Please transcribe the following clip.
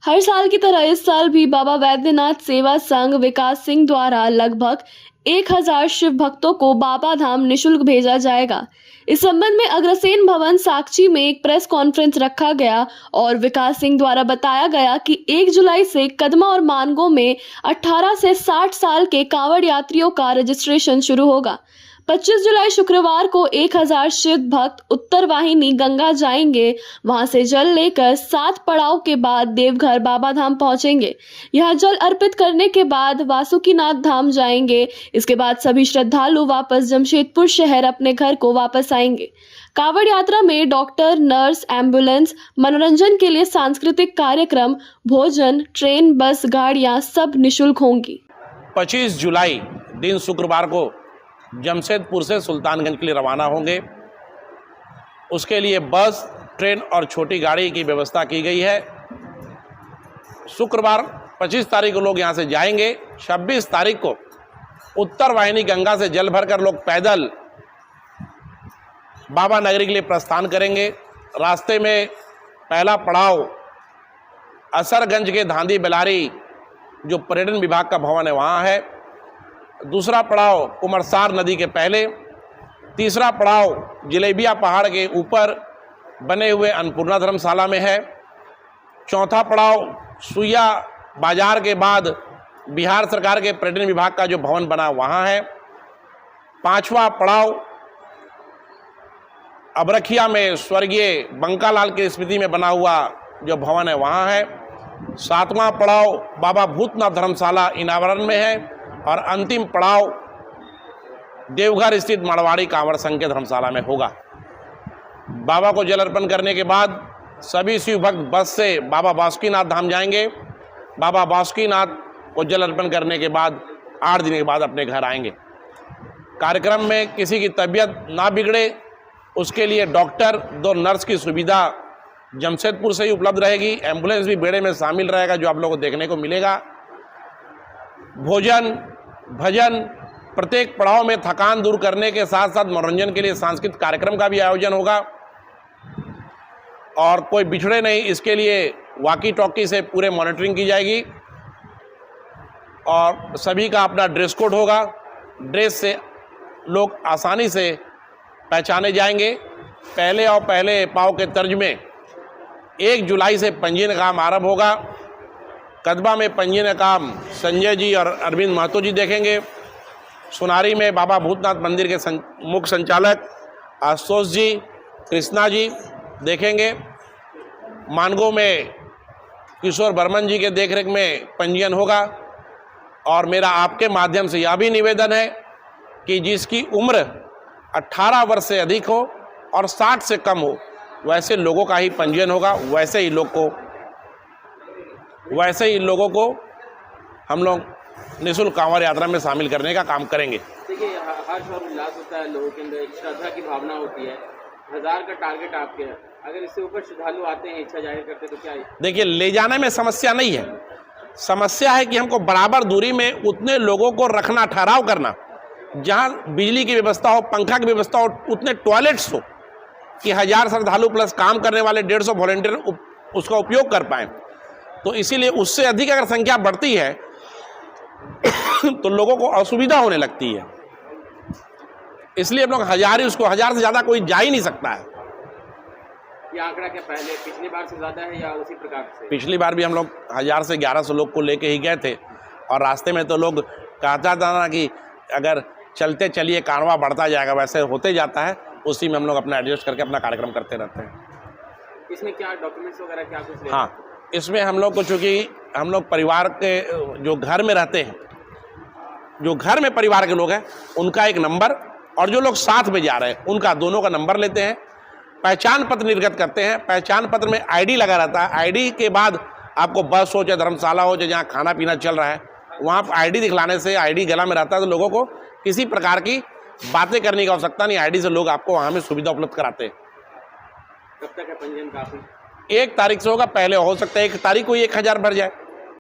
हर साल की तरह इस साल भी बाबा वैद्यनाथ सेवा संघ विकास सिंह द्वारा लगभग 1000 शिव भक्तों को बाबा धाम निशुल्क भेजा जाएगा। इस संबंध में अग्रसेन भवन साक्षी में एक प्रेस कॉन्फ्रेंस रखा गया और विकास सिंह द्वारा बताया गया कि 1 जुलाई से कदमा और मानगो में 18 से 60 साल के कांवड़ यात्रियों का रजिस्ट्रेशन शुरू होगा। 25 जुलाई शुक्रवार को 1000 शिव भक्त उत्तर वाहिनी गंगा जाएंगे। वहां से जल लेकर 7 पड़ाव के बाद देवघर बाबा धाम पहुंचेंगे। यहां जल अर्पित करने के बाद वासुकीनाथ धाम जाएंगे। इसके बाद सभी श्रद्धालु वापस जमशेदपुर शहर अपने घर को वापस आएंगे। कांवड़ यात्रा में डॉक्टर, नर्स, एम्बुलेंस, मनोरंजन के लिए सांस्कृतिक कार्यक्रम, भोजन, ट्रेन, बस, गाड़ियां सब निःशुल्क होंगी। 25 जुलाई दिन शुक्रवार को जमशेदपुर से सुल्तानगंज के लिए रवाना होंगे। उसके लिए बस, ट्रेन और छोटी गाड़ी की व्यवस्था की गई है। शुक्रवार 25 तारीख को लोग यहाँ से जाएंगे। 26 तारीख को उत्तर वाहिनी गंगा से जल भरकर लोग पैदल बाबा नगरी के लिए प्रस्थान करेंगे। रास्ते में पहला पड़ाव असरगंज के धांधी बेलारी जो पर्यटन विभाग का भवन है वहाँ है। दूसरा पड़ाव कुमरसार नदी के पहले। तीसरा पड़ाव जलेबिया पहाड़ के ऊपर बने हुए अन्नपूर्णा धर्मशाला में है। चौथा पड़ाव सुइया बाजार के बाद बिहार सरकार के पर्यटन विभाग का जो भवन बना वहाँ है। पांचवा पड़ाव अबरखिया में स्वर्गीय बंकालाल की स्मृति में बना हुआ जो भवन है वहाँ है। सातवां पड़ाव बाबा भूतनाथ धर्मशाला इनावरण में है और अंतिम पड़ाव देवघर स्थित मारवाड़ी कांवड़ संघ के धर्मशाला में होगा। बाबा को जल अर्पण करने के बाद सभी शिव भक्त बस से बाबा बासुकीनाथ धाम जाएंगे। बाबा बासुकीनाथ को जल अर्पण करने के बाद 8 दिन के बाद अपने घर आएंगे। कार्यक्रम में किसी की तबीयत ना बिगड़े उसके लिए डॉक्टर, 2 नर्स की सुविधा जमशेदपुर से ही उपलब्ध रहेगी। एम्बुलेंस भी बेड़े में शामिल रहेगा जो आप लोगों को देखने को मिलेगा। भोजन, भजन, प्रत्येक पड़ाव में थकान दूर करने के साथ साथ मनोरंजन के लिए सांस्कृतिक कार्यक्रम का भी आयोजन होगा। और कोई बिछड़े नहीं, इसके लिए वॉकी टॉकी से पूरे मॉनिटरिंग की जाएगी और सभी का अपना ड्रेस कोड होगा। ड्रेस से लोग आसानी से पहचाने जाएंगे। पहले और पहले पाव के तर्ज में 1 जुलाई से पंजीयन काम आरंभ होगा। कदबा में पंजीयन काम संजय जी और अरविंद महतो जी देखेंगे। सुनारी में बाबा भूतनाथ मंदिर के मुख्य संचालक आशुतोष जी, कृष्णा जी देखेंगे। मानगो में किशोर बर्मन जी के देखरेख में पंजीयन होगा। और मेरा आपके माध्यम से यह भी निवेदन है कि जिसकी उम्र 18 वर्ष से अधिक हो और 60 से कम हो वैसे लोगों का ही पंजीयन होगा। वैसे ही लोगों को हम लोग निःशुल्क कांवड़ यात्रा में शामिल करने का काम करेंगे। देखिए, हर्ष और उल्लास होता है, लोगों के अंदर एक श्रद्धा की भावना होती है। 1000 का टारगेट आपके है, अगर इससे ऊपर श्रद्धालु आते हैं, इच्छा जाहिर करते हैं तो क्या है? देखिए, ले जाने में समस्या नहीं है। समस्या है कि हमको बराबर दूरी में उतने लोगों को रखना, ठहराव करना, जहाँ बिजली की व्यवस्था हो, पंखा की व्यवस्था हो, उतने टॉयलेट्स हो कि 1000 श्रद्धालु प्लस काम करने वाले 150 वॉलंटियर उसका उपयोग कर पाएँ। तो इसीलिए उससे अधिक अगर संख्या बढ़ती है तो लोगों को असुविधा होने लगती है। इसलिए हम लोग 1000 ही, उसको 1000 से ज़्यादा कोई जा ही नहीं सकता है। ये आंकड़ा क्या पहले पिछली बार से ज़्यादा है या उसी प्रकार से? पिछली बार भी हम लोग 1000 से 1100 लोग को लेके ही गए थे और रास्ते में तो लोग कहता था ना कि अगर चलते चलिए कारवां बढ़ता जाएगा, वैसे होते जाता है। उसी में हम लोग अपना एडजस्ट करके अपना कार्यक्रम करते रहते हैं। इसमें क्या डॉक्यूमेंट्स वगैरह क्या कुछ? हाँ, इसमें हम लोग को, चूँकि हम लोग परिवार के जो घर में रहते हैं, जो घर में परिवार के लोग हैं उनका एक नंबर और जो लोग साथ में जा रहे हैं उनका, दोनों का नंबर लेते हैं। पहचान पत्र निर्गत करते हैं। पहचान पत्र में आईडी लगा रहता है। आईडी के बाद आपको बस हो चाहे धर्मशाला हो चाहे जहाँ खाना पीना चल रहा है वहाँ आईडी दिखलाने से, आईडी गला में रहता है तो लोगों को किसी प्रकार की बातें करने की आवश्यकता नहीं। आईडी से लोग आपको वहाँ में सुविधा उपलब्ध कराते हैं। कब तक है पंजीयन काफी? 1 तारीख से होगा, पहले हो सकता है 1 तारीख को ही 1000 भर जाए।